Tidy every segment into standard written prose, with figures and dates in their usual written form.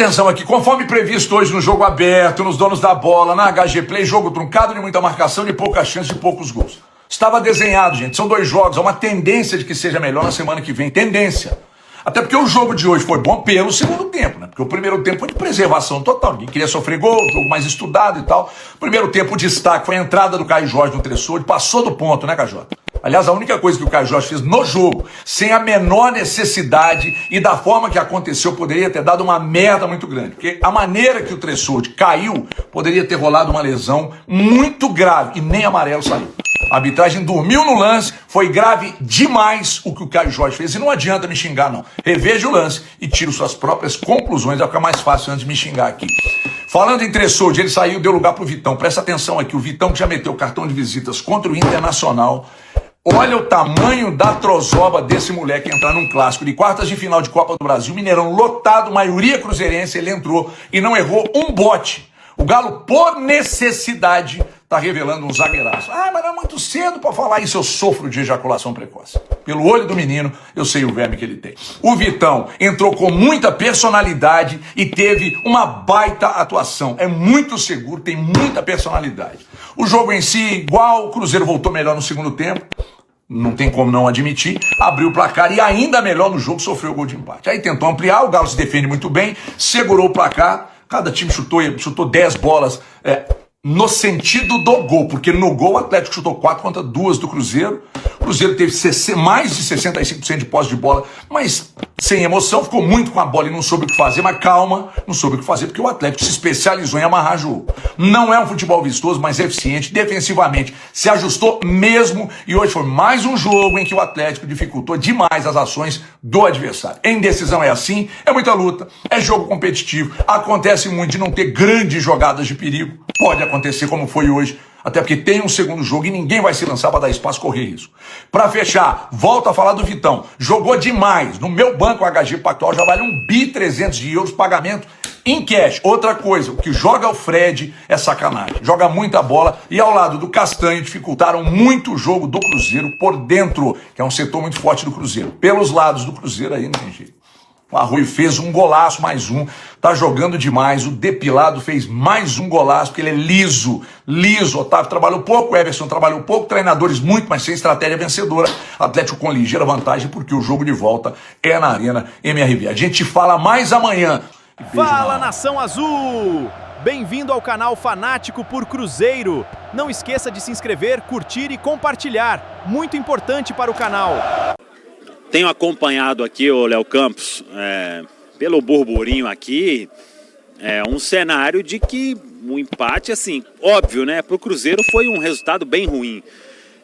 Atenção aqui, conforme previsto hoje no jogo aberto, nos donos da bola, na HG Play, jogo truncado de muita marcação, de pouca chance, de poucos gols. Estava desenhado, gente, são 2 jogos, há uma tendência de que seja melhor na semana que vem, tendência. Até porque o jogo de hoje foi bom pelo segundo tempo, né? Porque o primeiro tempo foi de preservação total, ninguém queria sofrer gol, jogo mais estudado e tal. Primeiro tempo, o destaque foi a entrada do Caio Jorge no Tressor, passou do ponto, né, Cajota? Aliás, a única coisa que o Caio Jorge fez no jogo, sem a menor necessidade e da forma que aconteceu, poderia ter dado uma merda muito grande. Porque a maneira que o Tressor caiu, poderia ter rolado uma lesão muito grave e nem amarelo saiu. A arbitragem dormiu no lance, foi grave demais o que o Caio Jorge fez. E não adianta me xingar, não. Reveja o lance e tire suas próprias conclusões, vai ficar mais fácil antes de me xingar aqui. Falando em Tressor, ele saiu e deu lugar pro Vitão. Presta atenção aqui, o Vitão que já meteu o cartão de visitas contra o Internacional. Olha o tamanho da trozoba desse moleque entrar num clássico de quartas de final de Copa do Brasil. Mineirão lotado, maioria cruzeirense, ele entrou e não errou um bote. O Galo, por necessidade, tá revelando um zagueiraço. Ah, mas não é muito cedo para falar isso, eu sofro de ejaculação precoce. Pelo olho do menino, eu sei o verme que ele tem. O Vitão entrou com muita personalidade e teve uma baita atuação. É muito seguro, tem muita personalidade. O jogo em si, igual, o Cruzeiro voltou melhor no segundo tempo. Não tem como não admitir, abriu o placar e ainda melhor no jogo sofreu o gol de empate. Aí tentou ampliar, o Galo se defende muito bem, segurou o placar, cada time chutou 10 bolas no sentido do gol, porque no gol o Atlético chutou 4 contra 2 do Cruzeiro. O Cruzeiro teve mais de 65% de posse de bola, mas sem emoção, ficou muito com a bola e não soube o que fazer, mas calma, não soube o que fazer, porque o Atlético se especializou em amarrar jogo. Não é um futebol vistoso, mas é eficiente, defensivamente se ajustou mesmo, e hoje foi mais um jogo em que o Atlético dificultou demais as ações do adversário. Em decisão é assim, é muita luta, é jogo competitivo, acontece muito de não ter grandes jogadas de perigo, pode acontecer como foi hoje, até porque tem um segundo jogo e ninguém vai se lançar para dar espaço, correr risco. Para fechar, volto a falar do Vitão. Jogou demais. No meu banco, o HG Pactual já vale 1.300 de euros pagamento em cash. Outra coisa, o que joga o Fred é sacanagem. Joga muita bola e ao lado do Castanho dificultaram muito o jogo do Cruzeiro por dentro, que é um setor muito forte do Cruzeiro. Pelos lados do Cruzeiro aí não tem jeito. O Arroio fez um golaço, mais um, tá jogando demais, o Depilado fez mais um golaço, porque ele é liso, Otávio trabalhou pouco, o Everson trabalhou pouco, treinadores muito, mas sem estratégia vencedora, Atlético com ligeira vantagem, porque o jogo de volta é na Arena MRV. A gente fala mais amanhã. Fala, Nação Azul! Bem-vindo ao canal Fanático por Cruzeiro. Não esqueça de se inscrever, curtir e compartilhar, muito importante para o canal. Tenho acompanhado aqui, o Léo Campos, pelo burburinho aqui, um cenário de que o empate, assim, óbvio, né? Para o Cruzeiro foi um resultado bem ruim.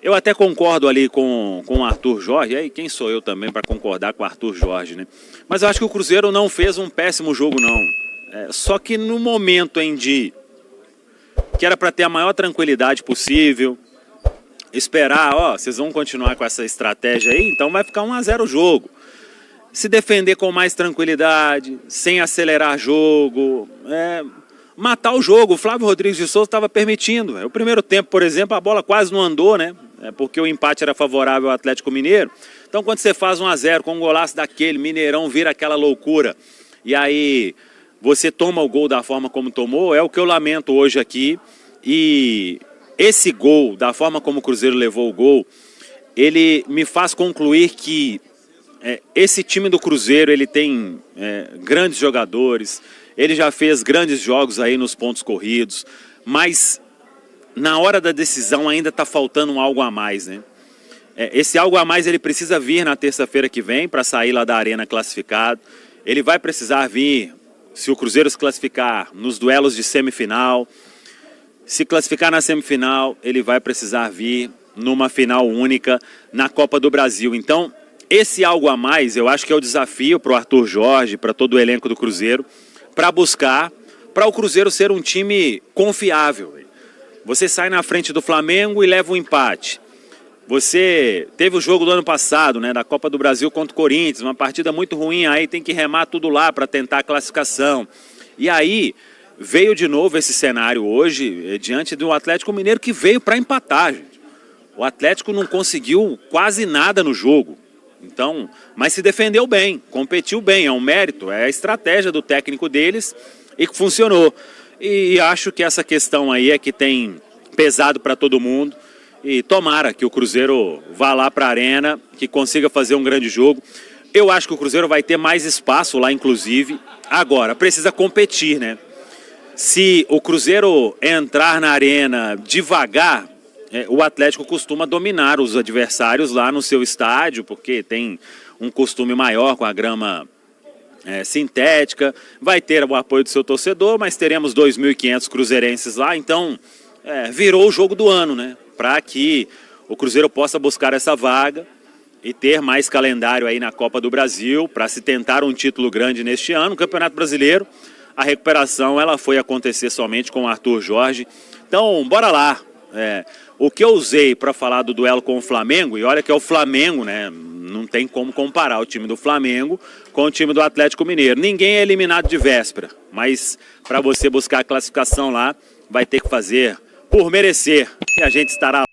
Eu até concordo ali com o Arthur Jorge, aí quem sou eu também para concordar com o Arthur Jorge, né? Mas eu acho que o Cruzeiro não fez um péssimo jogo, não. Só que no momento que era para ter a maior tranquilidade possível, esperar, vocês vão continuar com essa estratégia aí, então vai ficar 1-0 o jogo. Se defender com mais tranquilidade, sem acelerar jogo, matar o jogo. O Flávio Rodrigues de Souza estava permitindo. O primeiro tempo, por exemplo, a bola quase não andou, né? Porque o empate era favorável ao Atlético Mineiro. Então, quando você faz 1-0 com um golaço daquele, Mineirão vira aquela loucura, e aí você toma o gol da forma como tomou, é o que eu lamento hoje aqui. E esse gol, da forma como o Cruzeiro levou o gol, ele me faz concluir que esse time do Cruzeiro, ele tem grandes jogadores, ele já fez grandes jogos aí nos pontos corridos, mas na hora da decisão ainda está faltando algo a mais, né? Esse algo a mais ele precisa vir na terça-feira que vem para sair lá da Arena classificado. Ele vai precisar vir, se o Cruzeiro se classificar, nos duelos de semifinal. Se classificar na semifinal, ele vai precisar vir numa final única na Copa do Brasil. Então, esse algo a mais, eu acho que é o desafio para o Arthur Jorge, para todo o elenco do Cruzeiro, para buscar, para o Cruzeiro ser um time confiável. Você sai na frente do Flamengo e leva um empate. Você teve o jogo do ano passado, né, da Copa do Brasil contra o Corinthians, uma partida muito ruim, aí tem que remar tudo lá para tentar a classificação. E aí veio de novo esse cenário hoje, diante do Atlético Mineiro, que veio para empatar, gente. O Atlético não conseguiu quase nada no jogo. Então, mas se defendeu bem, competiu bem, é um mérito, é a estratégia do técnico deles e que funcionou. E acho que essa questão aí é que tem pesado para todo mundo. E tomara que o Cruzeiro vá lá para a Arena, que consiga fazer um grande jogo. Eu acho que o Cruzeiro vai ter mais espaço lá, inclusive. Agora, precisa competir, né? Se o Cruzeiro entrar na Arena devagar, o Atlético costuma dominar os adversários lá no seu estádio, porque tem um costume maior com a grama sintética. Vai ter o apoio do seu torcedor, mas teremos 2.500 cruzeirenses lá, então virou o jogo do ano, né? Para que o Cruzeiro possa buscar essa vaga e ter mais calendário aí na Copa do Brasil, para se tentar um título grande neste ano. O Campeonato Brasileiro, a recuperação ela foi acontecer somente com o Arthur Jorge. Então, bora lá. O que eu usei para falar do duelo com o Flamengo, e olha que é o Flamengo, né? Não tem como comparar o time do Flamengo com o time do Atlético Mineiro. Ninguém é eliminado de véspera, mas para você buscar a classificação lá, vai ter que fazer por merecer. E a gente estará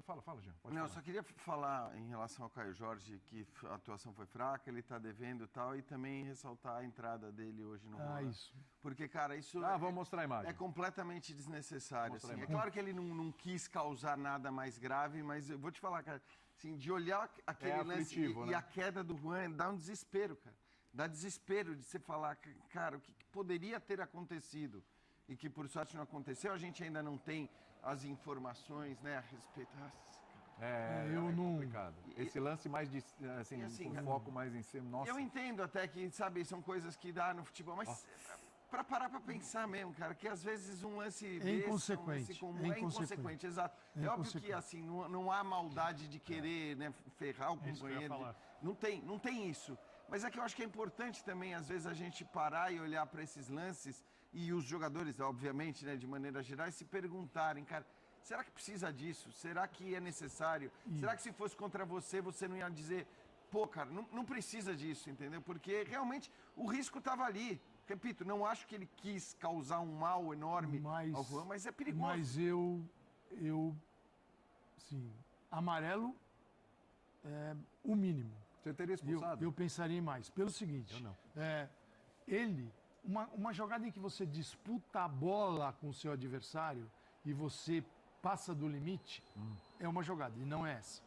Fala, Jean. Pode Não, falar. eu só queria falar em relação ao Caio Jorge, que a atuação foi fraca, ele tá devendo e tal, e também ressaltar a entrada dele hoje no Bola. Isso. Porque, cara, isso vamos mostrar a imagem. é completamente desnecessário. Mostra a Assim. É imagem. claro que ele não quis causar nada mais grave, mas eu vou te falar, cara, assim, de olhar aquele lance aflitivo, e né? a queda do Juan, dá um desespero, cara. Dá desespero de você falar, cara, o que poderia ter acontecido e que por sorte não aconteceu, a gente ainda não tem as informações, né, a respeito. Eu não. Complicado. Esse lance mais de, assim, assim, com foco mais em cima, nossa. Eu entendo até que, sabe, são coisas que dá no futebol, mas para parar para pensar mesmo, cara, que às vezes um lance besta, inconsequente. um lance comum, é inconsequente, exato. É óbvio que assim, não há maldade de querer, né, ferrar o isso que eu ia companheiro. falar. Não tem isso. Mas é que eu acho que é importante também, às vezes, a gente parar e olhar para esses lances e os jogadores, obviamente, né, de maneira geral, se perguntarem, cara, será que precisa disso? Será que é necessário? Será que se fosse contra você, você não ia dizer, pô, cara, não precisa disso, entendeu? Porque realmente o risco estava ali. Repito, não acho que ele quis causar um mal enorme ao Juan, mas é perigoso. Mas sim, amarelo é o mínimo. Você teria expulsado? Eu pensaria em mais. Pelo seguinte, Eu não. uma jogada em que você disputa a bola com o seu adversário e você passa do limite, é uma jogada, e não é essa.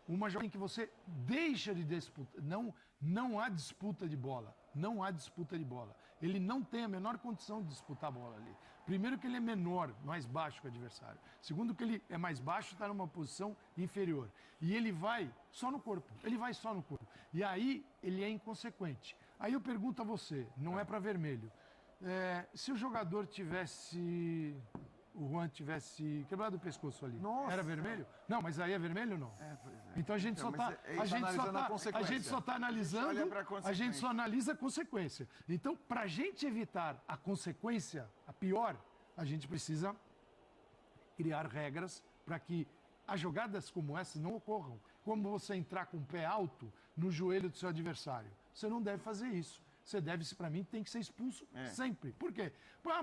Uma jogada em que você deixa de disputar, não há disputa de bola, não há disputa de bola. Ele não tem a menor condição de disputar a bola ali. Primeiro que ele é menor, mais baixo que o adversário. Segundo que ele é mais baixo, está numa posição inferior. E ele vai só no corpo, E aí ele é inconsequente. Aí eu pergunto a você, não é para vermelho, se o jogador tivesse... O Juan tivesse quebrado o pescoço ali. Nossa. Era vermelho? Não, mas aí é vermelho ou não? Pois é. Então a gente Então, só está mas é isso, analisando a consequência. a gente só tá analisando, olha pra consequência. a gente só analisa a consequência. Então, para a gente evitar a consequência, a pior, a gente precisa criar regras para que as jogadas como essas não ocorram. Como você entrar com o pé alto no joelho do seu adversário. Você não deve fazer isso. Você deve, para mim, tem que ser expulso sempre. Por quê?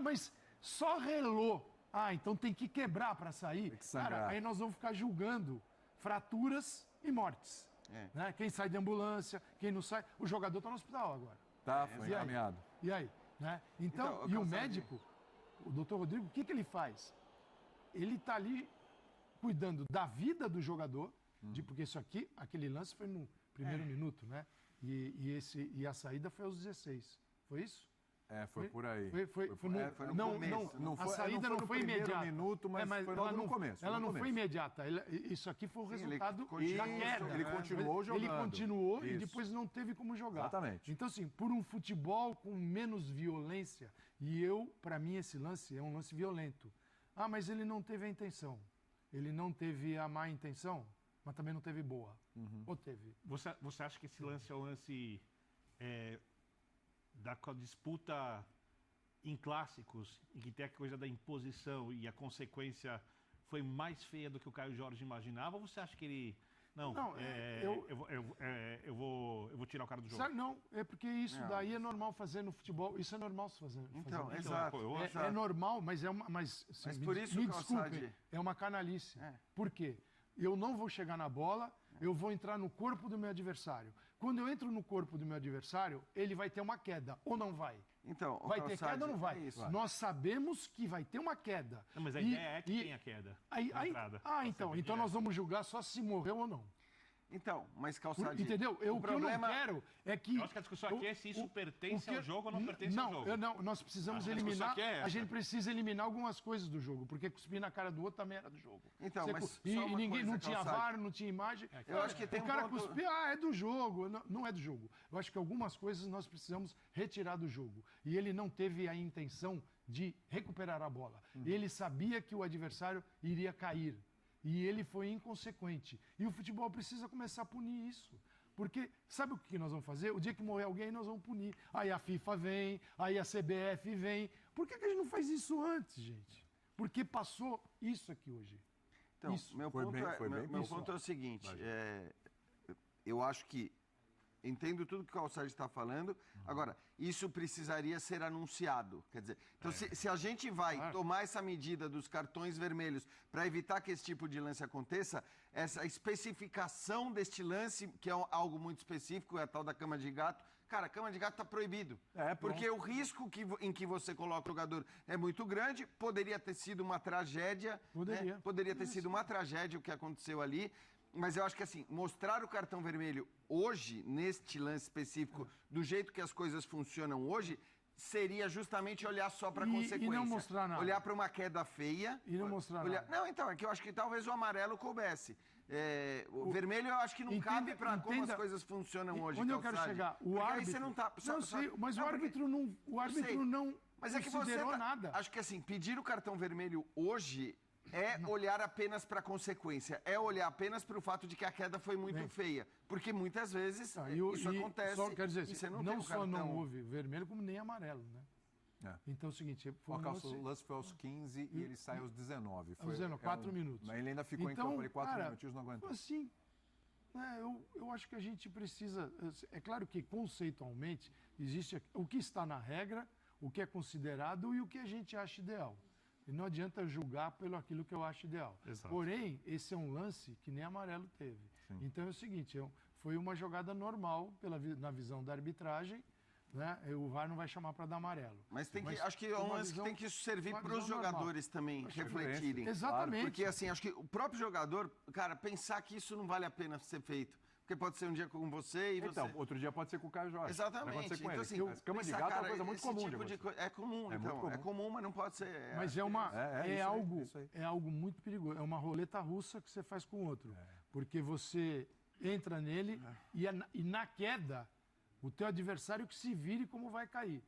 Mas só relou. Então tem que quebrar para sair. Tem que sangrar. Cara, aí nós vamos ficar julgando fraturas e mortes. Né? Quem sai de ambulância, quem não sai. O jogador está no hospital agora. Tá, foi E aí? encaminhado. E aí? Né? Então, e o médico, o doutor Rodrigo, o que ele faz? Ele está ali cuidando da vida do jogador, porque isso aqui, aquele lance foi no primeiro minuto, né? E a saída foi aos 16. Foi isso? Foi por aí. Foi no começo. A saída não foi imediata. Minuto, mas foi logo no começo. Ela não foi imediata. Isso aqui foi o resultado da queda. Ele continuou jogando. Ele continuou e Isso. depois não teve como jogar. Exatamente. Então, assim, por um futebol com menos violência, para mim, esse lance é um lance violento. Mas ele não teve a intenção. Ele não teve a má intenção, mas também não teve boa. Ou teve? Você acha que esse lance é o lance da disputa em clássicos, em que tem a coisa da imposição e a consequência foi mais feia do que o Caio Jorge imaginava? Ou você acha que ele... Eu vou tirar o cara do jogo? Sabe, não, é porque isso daí é normal fazer no futebol. Isso é normal se fazer. Então, fazer. exato. É normal, mas é uma. Mas por isso, me Calçade, desculpe, é uma canalice. Por quê? Eu não vou chegar na bola, eu vou entrar no corpo do meu adversário. Quando eu entro no corpo do meu adversário, ele vai ter uma queda, ou não vai? Então, vai ter queda ou não vai? Isso. Nós sabemos que vai ter uma queda. Não, mas a ideia é que tenha queda. Então nós vamos julgar só se morreu ou não. Então, mas Calçade... Entendeu? O que eu não quero é que... Eu acho que a discussão aqui é se isso pertence ao jogo ou não pertence ao jogo. Não, nós precisamos eliminar... A gente precisa eliminar algumas coisas do jogo, porque cuspir na cara do outro também era do jogo. Então, mas e ninguém coisa, não tinha Calçade. VAR, não tinha imagem. Eu acho que tem o cara ponto... cuspir, é do jogo. Não é do jogo. Eu acho que algumas coisas nós precisamos retirar do jogo. E ele não teve a intenção de recuperar a bola. Ele sabia que o adversário iria cair. E ele foi inconsequente. E o futebol precisa começar a punir isso. Porque sabe o que nós vamos fazer? O dia que morrer alguém, nós vamos punir. Aí a FIFA vem, aí a CBF vem. Por que a gente não faz isso antes, gente? Porque passou isso aqui hoje. Então, isso. meu ponto é o seguinte. Eu acho que Entendo tudo que o Calçade está falando. Agora, isso precisaria ser anunciado. Quer dizer, então se a gente vai tomar essa medida dos cartões vermelhos para evitar que esse tipo de lance aconteça, essa especificação deste lance, que é algo muito específico, é a tal da cama de gato, cara, a cama de gato está proibido. Porque o risco em que você coloca o jogador é muito grande, poderia ter sido uma tragédia. Poderia. Né? Poderia ter sido uma tragédia o que aconteceu ali. Mas eu acho que assim, mostrar o cartão vermelho hoje, neste lance específico, do jeito que as coisas funcionam hoje, seria justamente olhar só para a consequência. E não mostrar nada. Olhar para uma queda feia. E não mostrar nada. Não, então, é que eu acho que talvez o amarelo coubesse. O vermelho eu acho que não cabe para como as coisas funcionam hoje. Onde eu quero chegar? O árbitro... Aí você não tá... mas o árbitro não Mas é que você nada. Acho que assim, pedir o cartão vermelho hoje é olhar apenas para a consequência, é olhar apenas para o fato de que a queda foi muito feia. Porque muitas vezes isso acontece. Só, quer dizer, e você não tem só não houve vermelho, como nem amarelo, né? Então é o seguinte, foi o lance foi aos 15 e ele sai aos 19. Aos 19, 4 minutos. Mas ele ainda ficou em campo ali 4 minutinhos, não aguentou. Assim, eu acho que a gente precisa... É claro que conceitualmente existe o que está na regra, o que é considerado e o que a gente acha ideal. E não adianta julgar pelo aquilo que eu acho ideal. Exato. Porém, esse é um lance que nem amarelo teve. Sim. Então é o seguinte, foi uma jogada normal na visão da arbitragem, né? O VAR não vai chamar para dar amarelo. Mas acho que é um lance que tem que servir para os jogadores também refletirem. Exatamente. Porque assim, acho que o próprio jogador, cara, pensar que isso não vale a pena ser feito. Porque pode ser um dia com você e você... Então, outro dia pode ser com o Caio Jorge. Exatamente. Vai acontecer com Então, ele. assim, Mas cama de gato é uma coisa muito comum. É comum, então. É comum, mas não pode ser... Mas é algo muito perigoso. É uma roleta russa que você faz com o outro. Porque você entra nele e na queda, o teu adversário que se vire como vai cair.